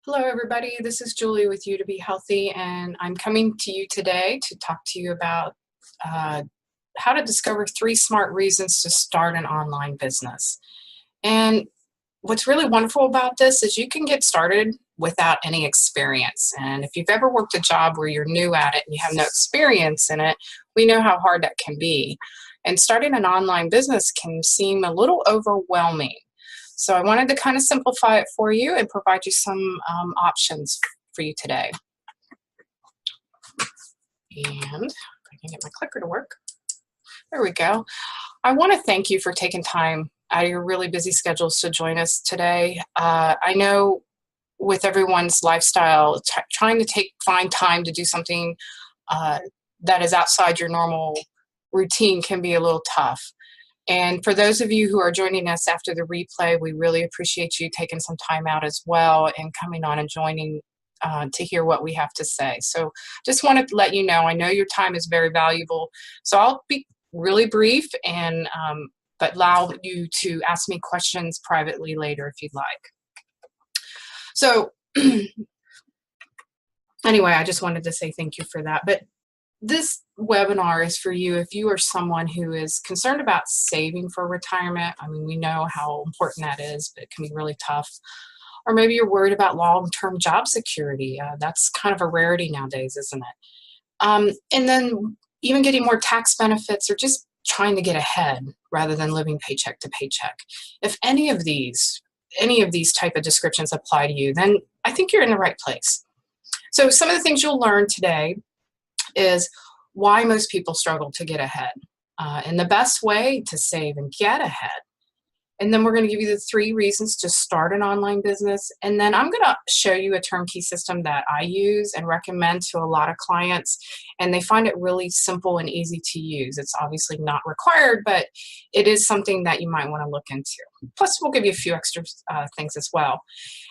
Hello, everybody. This is Julie with You to Be Healthy, and I'm coming to you today to talk to you about how to discover 3 smart reasons to start an online business. And what's really wonderful about this is you can get started without any experience. And if you've ever worked a job where you're new at it and you have no experience in it, we know how hard that can be. And starting an online business can seem a little overwhelming. So I wanted to kind of simplify it for you and provide you some options for you today. And if I can get my clicker to work. There we go. I want to thank you for taking time out of your really busy schedules to join us today. I know with everyone's lifestyle, trying to find time to do something that is outside your normal routine can be a little tough. And for those of you who are joining us after the replay, we really appreciate you taking some time out as well and coming on and joining to hear what we have to say. So just wanted to let you know, I know your time is very valuable. So I'll be really brief and but allow you to ask me questions privately later if you'd like. So anyway, I just wanted to say thank you for that. But this webinar is for you if you are someone who is concerned about saving for retirement. I mean, we know how important that is, but it can be really tough. Or maybe you're worried about long-term job security. That's kind of a rarity nowadays, isn't it? And then even getting more tax benefits or just trying to get ahead rather than living paycheck to paycheck. If any of these type of descriptions apply to you, then I think you're in the right place. So some of the things you'll learn today is why most people struggle to get ahead and the best way to save and get ahead. And then we're going to give you the 3 reasons to start an online business. And then I'm going to show you a turnkey system that I use and recommend to a lot of clients. And they find it really simple and easy to use. It's obviously not required, but it is something that you might want to look into. Plus, we'll give you a few extra things as well.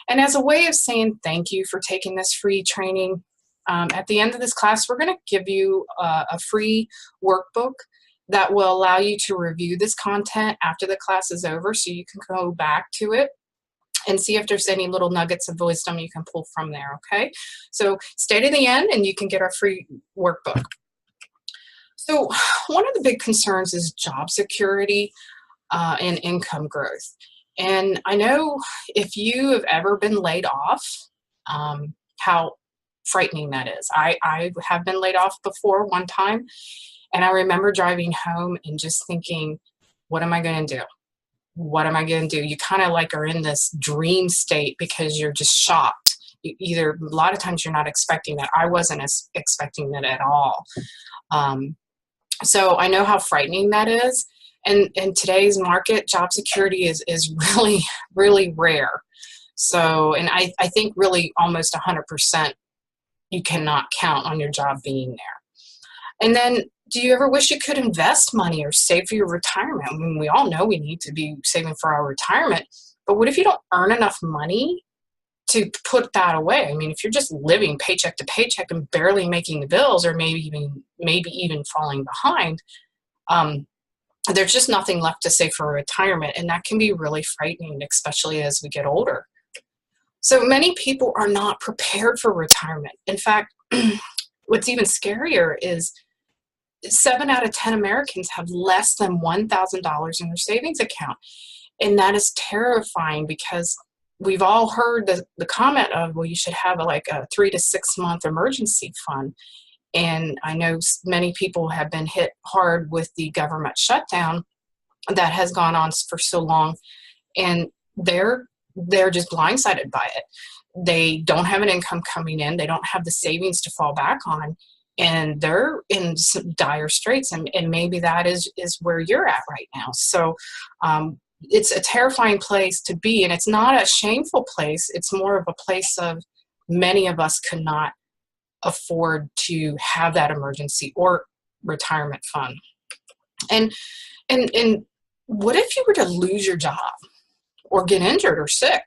And as a way of saying thank you for taking this free training, at the end of this class, we're going to give you a free workbook that will allow you to review this content after the class is over, so you can go back to it and see if there's any little nuggets of wisdom you can pull from there, okay? So stay to the end and you can get our free workbook. So one of the big concerns is job security and income growth. And I know if you have ever been laid off, how frightening that is. I have been laid off before one time, and I remember driving home and just thinking, what am I going to do? What am I going to do? You kind of like are in this dream state because you're just shocked. A lot of times you're not expecting that. I wasn't expecting that at all. So I know how frightening that is. And in today's market, job security is really, really rare. So, and I think really almost 100% you cannot count on your job being there. And then, do you ever wish you could invest money or save for your retirement? I mean, we all know we need to be saving for our retirement, but what if you don't earn enough money to put that away? I mean, if you're just living paycheck to paycheck and barely making the bills, or maybe even falling behind, there's just nothing left to save for retirement, and that can be really frightening, especially as we get older. So many people are not prepared for retirement. In fact, what's even scarier is 7 out of 10 Americans have less than $1,000 in their savings account. And that is terrifying because we've all heard the comment of, well, you should have like a 3 to 6 month emergency fund. And I know many people have been hit hard with the government shutdown that has gone on for so long. And they're just blindsided by it. They don't have an income coming in. They don't have the savings to fall back on. And they're in some dire straits. And maybe that is where you're at right now. So it's a terrifying place to be. And it's not a shameful place. It's more of a place of many of us could not afford to have that emergency or retirement fund. And what if you were to lose your job or get injured or sick?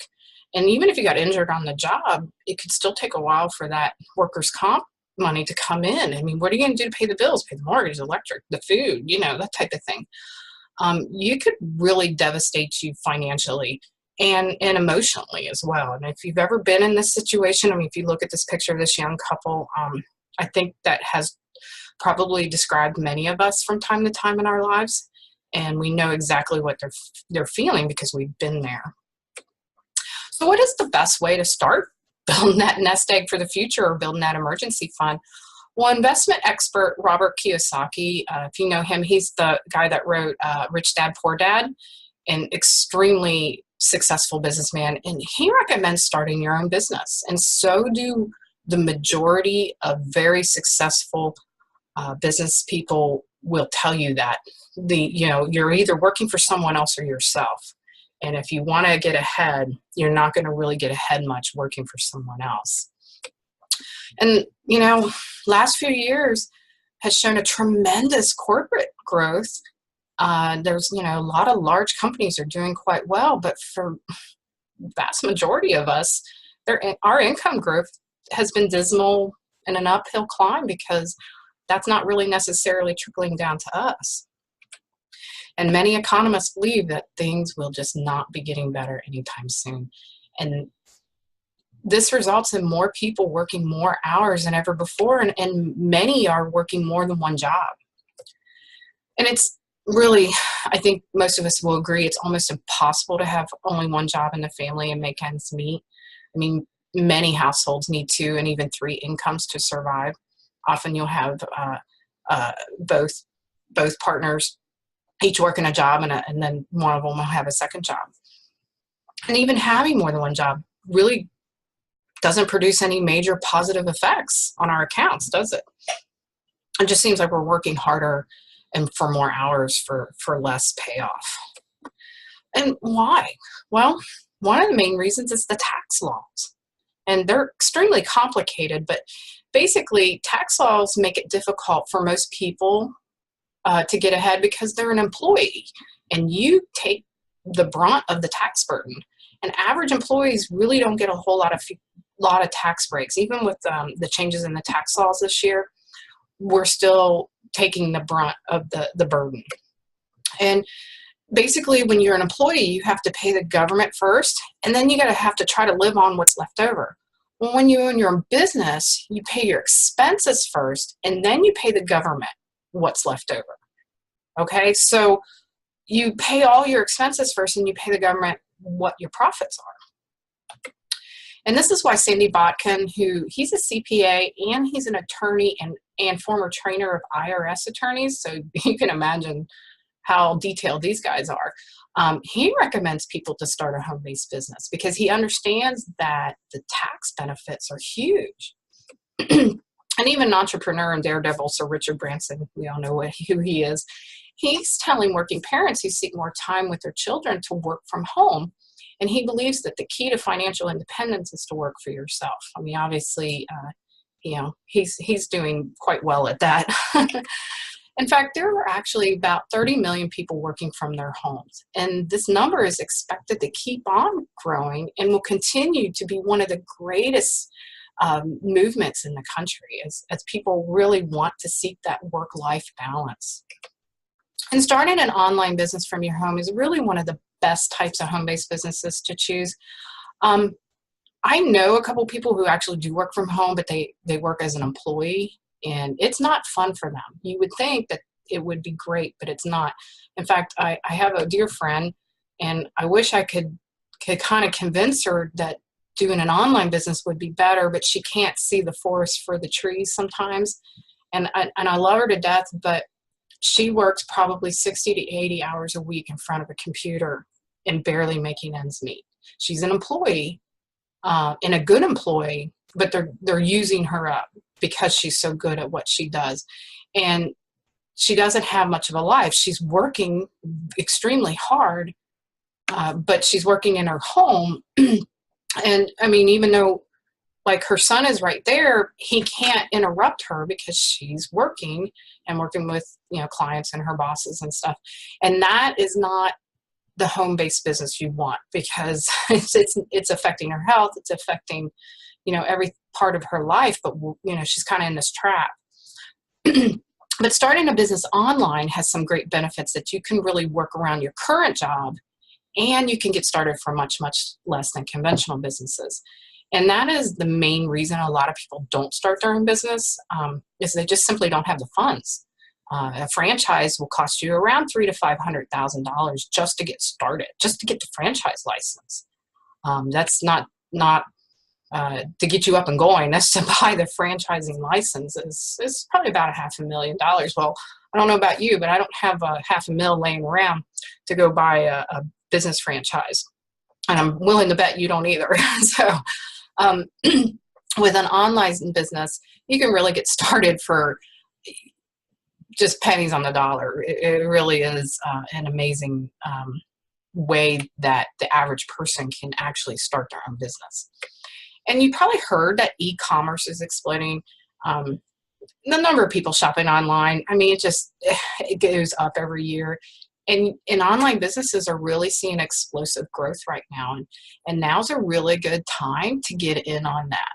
And even if you got injured on the job, it could still take a while for that workers' comp money to come in. I mean, what are you going to do to pay the bills, pay the mortgage, the electric, the food, that type of thing. You could really devastate you financially and emotionally as well. And if you've ever been in this situation, I mean, if you look at this picture of this young couple, I think that has probably described many of us from time to time in our lives. And we know exactly what they're feeling because we've been there. So what is the best way to start building that nest egg for the future or building that emergency fund? Well, investment expert Robert Kiyosaki, if you know him, he's the guy that wrote Rich Dad, Poor Dad, an extremely successful businessman. And he recommends starting your own business. And so do the majority of very successful business people will tell you that. You're either working for someone else or yourself. And if you want to get ahead, you're not going to really get ahead much working for someone else. And, last few years has shown a tremendous corporate growth. There's, a lot of large companies are doing quite well, but for the vast majority of us, our income growth has been dismal and an uphill climb because that's not really necessarily trickling down to us. And many economists believe that things will just not be getting better anytime soon. And this results in more people working more hours than ever before, and many are working more than one job. And it's really, I think most of us will agree, it's almost impossible to have only one job in the family and make ends meet. I mean, many households need 2 and even 3 incomes to survive. Often you'll have both partners each working a job, and then one of them will have a second job. And even having more than one job really doesn't produce any major positive effects on our accounts, does it? It just seems like we're working harder and for more hours for less payoff. And why? Well, one of the main reasons is the tax laws. And they're extremely complicated, but basically tax laws make it difficult for most people to get ahead because they're an employee and you take the brunt of the tax burden. And average employees really don't get a whole lot of tax breaks. Even with the changes in the tax laws this year, we're still taking the brunt of the burden. And basically, when you're an employee, you have to pay the government first, and then you have to try to live on what's left over. Well, when you own your own business, you pay your expenses first, and then you pay the government what's left over. Okay, so you pay all your expenses first, and you pay the government what your profits are. And this is why Sandy Botkin, he's a CPA and he's an attorney and former trainer of IRS attorneys, so you can imagine how detailed these guys are. He recommends people to start a home-based business because he understands that the tax benefits are huge. And even an entrepreneur and daredevil, Sir Richard Branson, we all know who he is, he's telling working parents who seek more time with their children to work from home. And he believes that the key to financial independence is to work for yourself. I mean, obviously, he's doing quite well at that. In fact, there are actually about 30 million people working from their homes. And this number is expected to keep on growing and will continue to be one of the greatest movements in the country as people really want to seek that work-life balance. And starting an online business from your home is really one of the best types of home-based businesses to choose. I know a couple people who actually do work from home, but they work as an employee, and it's not fun for them. You would think that it would be great, but it's not. In fact, I have a dear friend, and I wish I could kind of convince her that doing an online business would be better, but she can't see the forest for the trees sometimes. And I love her to death, but she works probably 60 to 80 hours a week in front of a computer and barely making ends meet. She's an employee and a good employee, but they're using her up because she's so good at what she does. And she doesn't have much of a life. She's working extremely hard, but she's working in her home. And I mean, even though like her son is right there, he can't interrupt her because she's working and working with, clients and her bosses and stuff. And that is not the home-based business you want because it's affecting her health. It's affecting, every part of her life, but she's kind of in this trap. But starting a business online has some great benefits that you can really work around your current job and you can get started for much, much less than conventional businesses. And that is the main reason a lot of people don't start their own business, is they just simply don't have the funds. A franchise will cost you around $300,000 to $500,000 just to get started, just to get the franchise license. That's not to get you up and going. That's to buy the franchising license is probably about $500,000. Well, I don't know about you, but I don't have $500,000 laying around to go buy a business franchise, and I'm willing to bet you don't either. So, with an online business, you can really get started for just pennies on the dollar. It really is an amazing way that the average person can actually start their own business. And you probably heard that e-commerce is exploding. The number of people shopping online, I mean, it goes up every year. And online businesses are really seeing explosive growth right now. And now's a really good time to get in on that.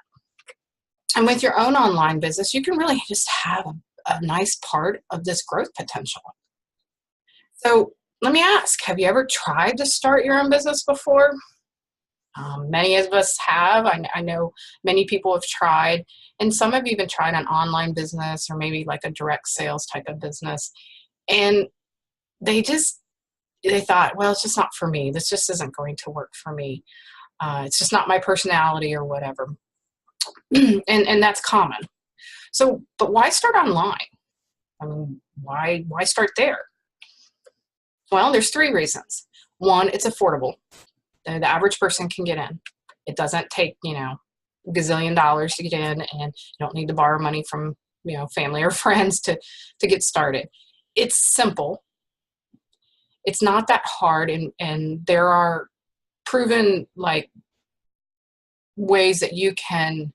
And with your own online business, you can really just have a nice part of this growth potential. So let me ask, have you ever tried to start your own business before? Many of us have. I know many people have tried, and some have even tried an online business or maybe like a direct sales type of business. And they thought, well, it's just not for me. This just isn't going to work for me. It's just not my personality or whatever. and that's common. So, but why start online? I mean, why start there? Well, there's 3 reasons. One, it's affordable. The average person can get in. It doesn't take, a gazillion dollars to get in, and you don't need to borrow money from, family or friends to get started. It's simple. It's not that hard, and there are proven ways that you can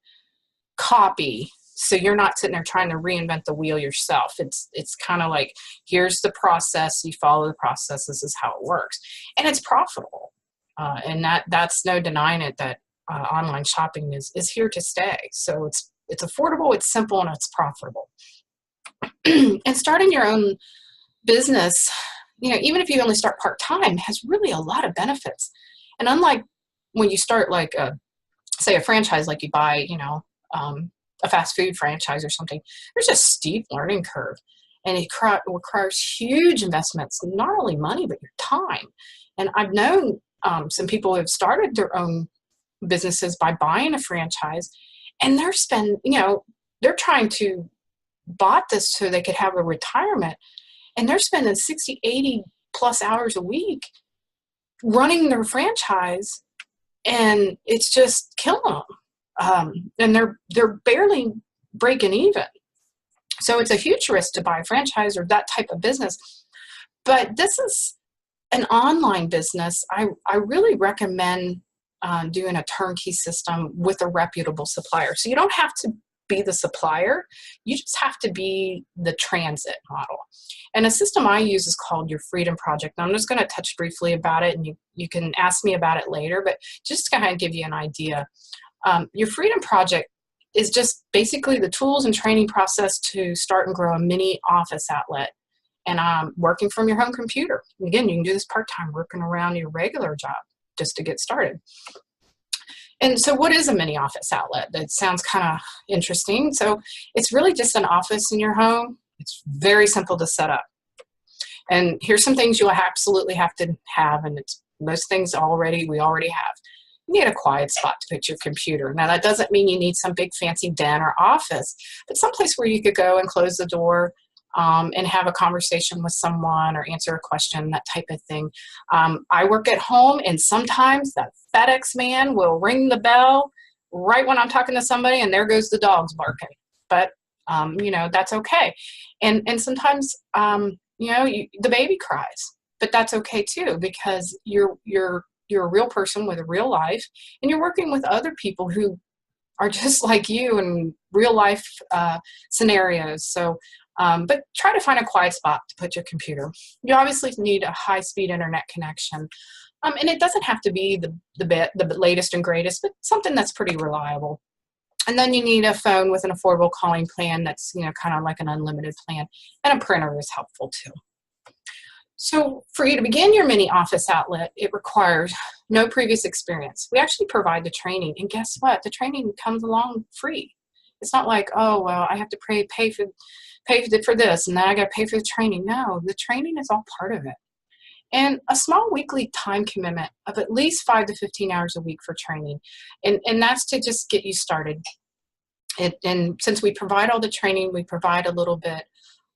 copy, so you're not sitting there trying to reinvent the wheel yourself. It's kind of like, here's the process, you follow the process, this is how it works, and it's profitable. And that's no denying it, that online shopping is here to stay. So it's affordable, it's simple, and it's profitable. And starting your own business, even if you only start part-time, has really a lot of benefits. And unlike when you start say a franchise, like you buy, a fast food franchise or something, there's a steep learning curve. And it requires huge investments, not only money, but your time. And I've known some people who have started their own businesses by buying a franchise, and they're trying to bought this so they could have a retirement, and they're spending 60, 80 plus hours a week running their franchise, and it's just killing them. And they're barely breaking even. So it's a huge risk to buy a franchise or that type of business. But this is an online business. I really recommend doing a turnkey system with a reputable supplier. So you don't have to be the supplier, you just have to be the transit model. And a system I use is called your Freedom Project. Now, I'm just going to touch briefly about it, and you can ask me about it later, but just to kind of give you an idea. Your Freedom Project is just basically the tools and training process to start and grow a mini office outlet, and working from your home computer. And again, you can do this part-time, working around your regular job just to get started. And so what is a mini office outlet? That sounds kind of interesting. So it's really just an office in your home. It's very simple to set up. And here's some things you'll absolutely have to have, and it's most things we already have. You need a quiet spot to put your computer. Now, that doesn't mean you need some big fancy den or office, but someplace where you could go and close the door and have a conversation with someone or answer a question, that type of thing. I work at home, and sometimes that FedEx man will ring the bell right when I'm talking to somebody, and there goes the dogs barking. But, that's okay. And sometimes, the baby cries, but that's okay too, because you're a real person with a real life, and you're working with other people who are just like you in real life scenarios. So, but try to find a quiet spot to put your computer. You obviously need a high-speed internet connection. And it doesn't have to be the latest and greatest, but something that's pretty reliable. And then you need a phone with an affordable calling plan that's, kind of like an unlimited plan. And a printer is helpful too. So for you to begin your mini office outlet, it requires no previous experience. We actually provide the training, and guess what? The training comes along free. It's not like, oh, well, I have to pay for this, and then I got to pay for the training. No, the training is all part of it. And a small weekly time commitment of at least 5 to 15 hours a week for training. And that's to just get you started. And since we provide all the training, we provide a little bit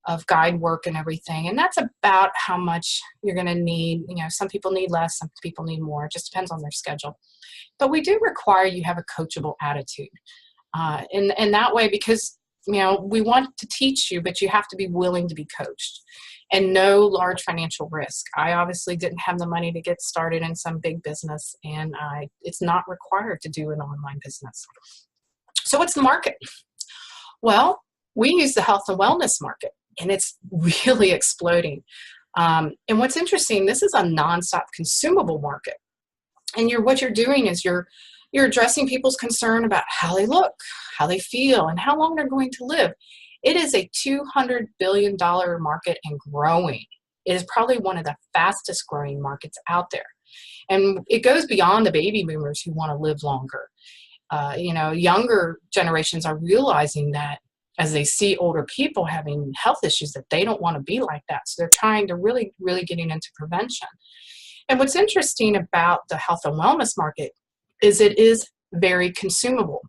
of guide work and everything. And that's about how much you're going to need. You know, some people need less, some people need more. It just depends on their schedule. But we do require you have a coachable attitude. And that way, because, you know, we want to teach you, but you have to be willing to be coached. And no large financial risk. I obviously didn't have the money to get started in some big business, and it's not required to do an online business. So what's the market? Well, we use the health and wellness market, and it's really exploding. And what's interesting, this is a nonstop consumable market. And what you're doing is you're addressing people's concern about how they look, how they feel, and how long they're going to live. It is a $200 billion market and growing. It is probably one of the fastest growing markets out there. And it goes beyond the baby boomers who want to live longer. You know, younger generations are realizing that as they see older people having health issues, that they don't want to be like that. So they're trying to really, really getting into prevention. And what's interesting about the health and wellness market is it is very consumable.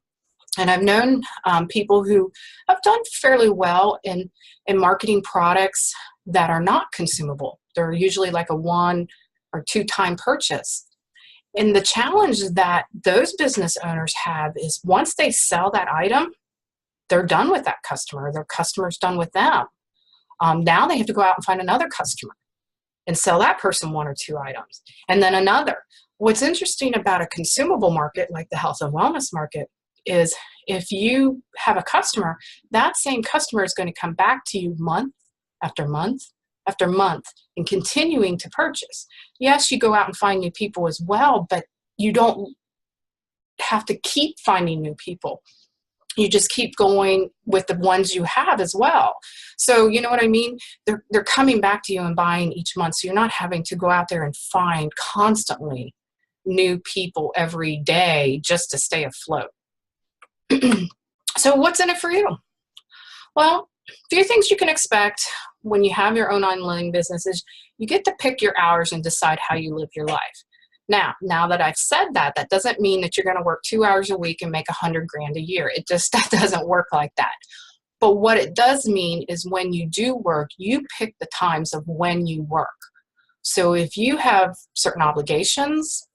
And I've known people who have done fairly well in marketing products that are not consumable. They're usually like a 1 or 2 time purchase. And the challenge that those business owners have is once they sell that item, they're done with that customer. Their customer's done with them. Now they have to go out and find another customer and sell that person 1 or 2 items, and then another. What's interesting about a consumable market like the health and wellness market is if you have a customer, that same customer is going to come back to you month after month after month and continuing to purchase. Yes, you go out and find new people as well, but you don't have to keep finding new people. You just keep going with the ones you have as well. So you know what I mean? They're coming back to you and buying each month. So you're not having to go out there and find constantly new people every day just to stay afloat. So what's in it for you? Well, a few things you can expect when you have your own online business is you get to pick your hours and decide how you live your life. Now that I've said that, that doesn't mean that you're going to work 2 hours a week and make $100 grand a year. That doesn't work like that. But what it does mean is when you do work, you pick the times of when you work. So if you have certain obligations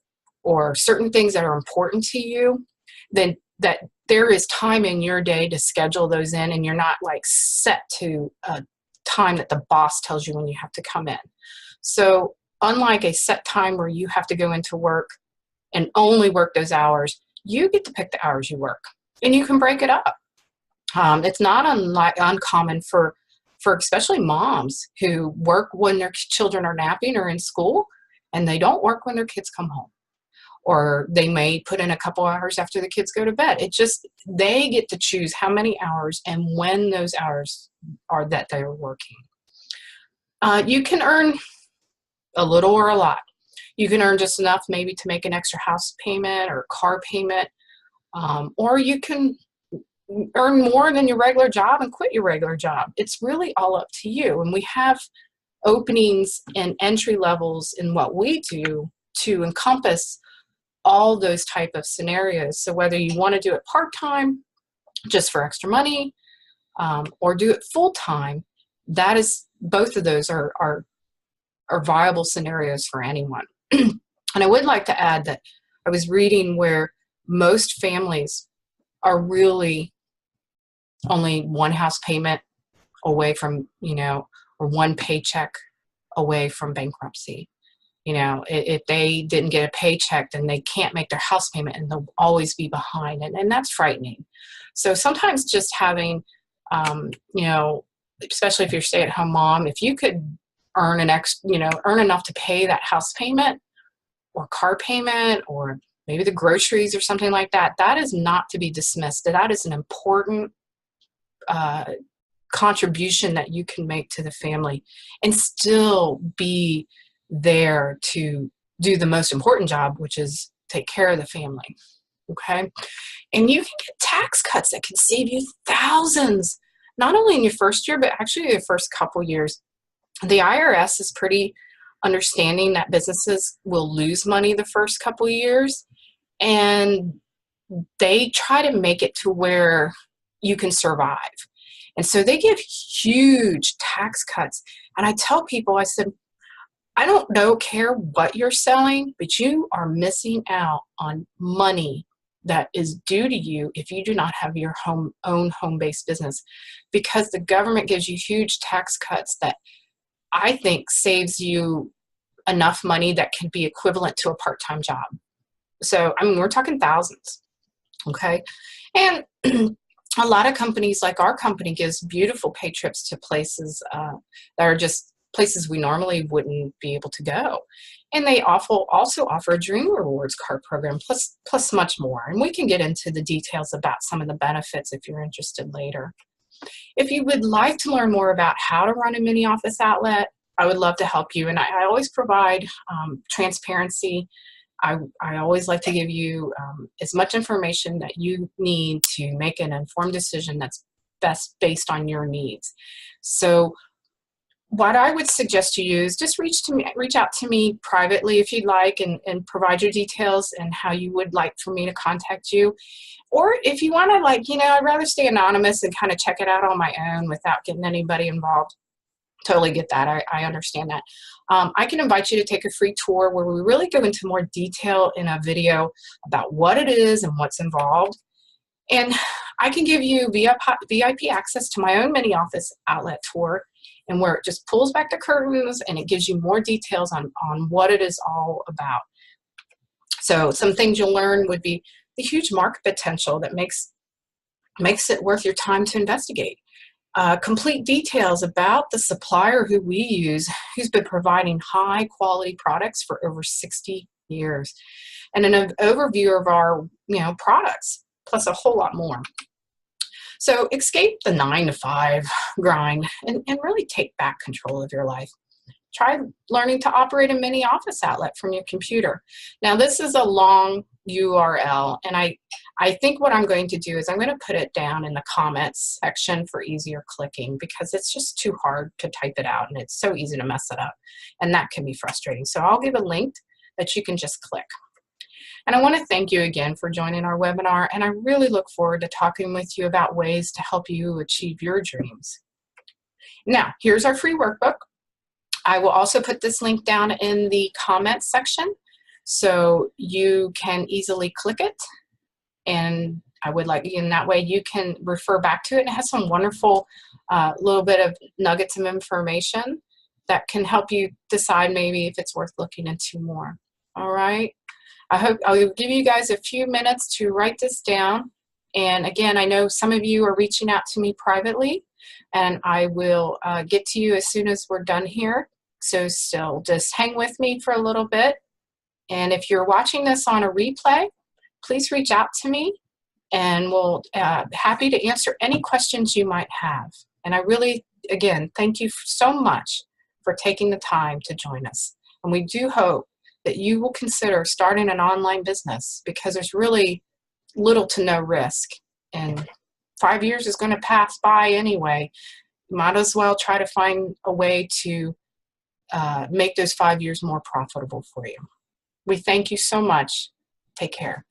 or certain things that are important to you, then that there is time in your day to schedule those in, and you're not like set to a time that the boss tells you when you have to come in. So unlike a set time where you have to go into work and only work those hours, you get to pick the hours you work, and you can break it up. It's not uncommon for especially moms who work when their children are napping or in school, and they don't work when their kids come home. Or they may put in a couple hours after the kids go to bed. They get to choose how many hours and when those hours are that they're working. You can earn a little or a lot. You can earn just enough maybe to make an extra house payment or car payment, or you can earn more than your regular job and quit your regular job. It's really all up to you. And we have openings and entry levels in what we do to encompass all those type of scenarios. So whether you want to do it part-time, just for extra money, or do it full-time, both of those are viable scenarios for anyone. And I would like to add that I was reading where most families are really only one house payment away from, or one paycheck away from bankruptcy. If they didn't get a paycheck, then they can't make their house payment and they'll always be behind. And that's frightening. So sometimes just having, especially if you're a stay-at-home mom, if you could earn earn enough to pay that house payment or car payment or maybe the groceries or something like that, that is not to be dismissed. That is an important contribution that you can make to the family and still be there to do the most important job, which is take care of the family. Okay. And you can get tax cuts that can save you thousands, not only in your first year, but actually the first couple years. The IRS is pretty understanding that businesses will lose money the first couple years, and they try to make it to where you can survive. And so they give huge tax cuts. And I tell people, I said, I don't care what you're selling, but you are missing out on money that is due to you if you do not have your own home-based business, because the government gives you huge tax cuts that I think saves you enough money that can be equivalent to a part-time job. So, I mean, we're talking thousands, okay? And a lot of companies, like our company, gives beautiful pay trips to places that are just places we normally wouldn't be able to go. And they also offer a Dream Rewards card program, plus much more. And we can get into the details about some of the benefits if you're interested later. If you would like to learn more about how to run a mini office outlet, I would love to help you. And I always provide transparency. I always like to give you as much information that you need to make an informed decision that's best based on your needs. So what I would suggest you use, just reach out to me privately if you'd like, and provide your details and how you would like for me to contact you. Or if you want to, like, I'd rather stay anonymous and kind of check it out on my own without getting anybody involved. Totally get that. I understand that. I can invite you to take a free tour where we really go into more detail in a video about what it is and what's involved. And I can give you VIP access to my own mini office outlet tour, and where it just pulls back the curtains and it gives you more details on what it is all about. So some things you'll learn would be the huge market potential that makes it worth your time to investigate. Complete details about the supplier who we use, who's been providing high quality products for over 60 years, and an overview of our products, plus a whole lot more. So escape the 9-to-5 grind and really take back control of your life. Try learning to operate a mini office outlet from your computer. Now, this is a long URL, and I think what I'm going to do is I'm going to put it down in the comments section for easier clicking, because it's just too hard to type it out and it's so easy to mess it up, and that can be frustrating. So I'll give a link that you can just click. And I want to thank you again for joining our webinar, and I really look forward to talking with you about ways to help you achieve your dreams. Now, here's our free workbook. I will also put this link down in the comments section so you can easily click it, and I would like, in that way you can refer back to it, and it has some wonderful little bit of nuggets of information that can help you decide maybe if it's worth looking into more. All right. I hope I'll give you guys a few minutes to write this down. And again, I know some of you are reaching out to me privately, and I will get to you as soon as we're done here. So still just hang with me for a little bit. And if you're watching this on a replay, please reach out to me, and we'll happy to answer any questions you might have. And I really, again, thank you so much for taking the time to join us. And we do hope that you will consider starting an online business, because there's really little to no risk. And 5 years is going to pass by anyway. You might as well try to find a way to make those 5 years more profitable for you. We thank you so much. Take care.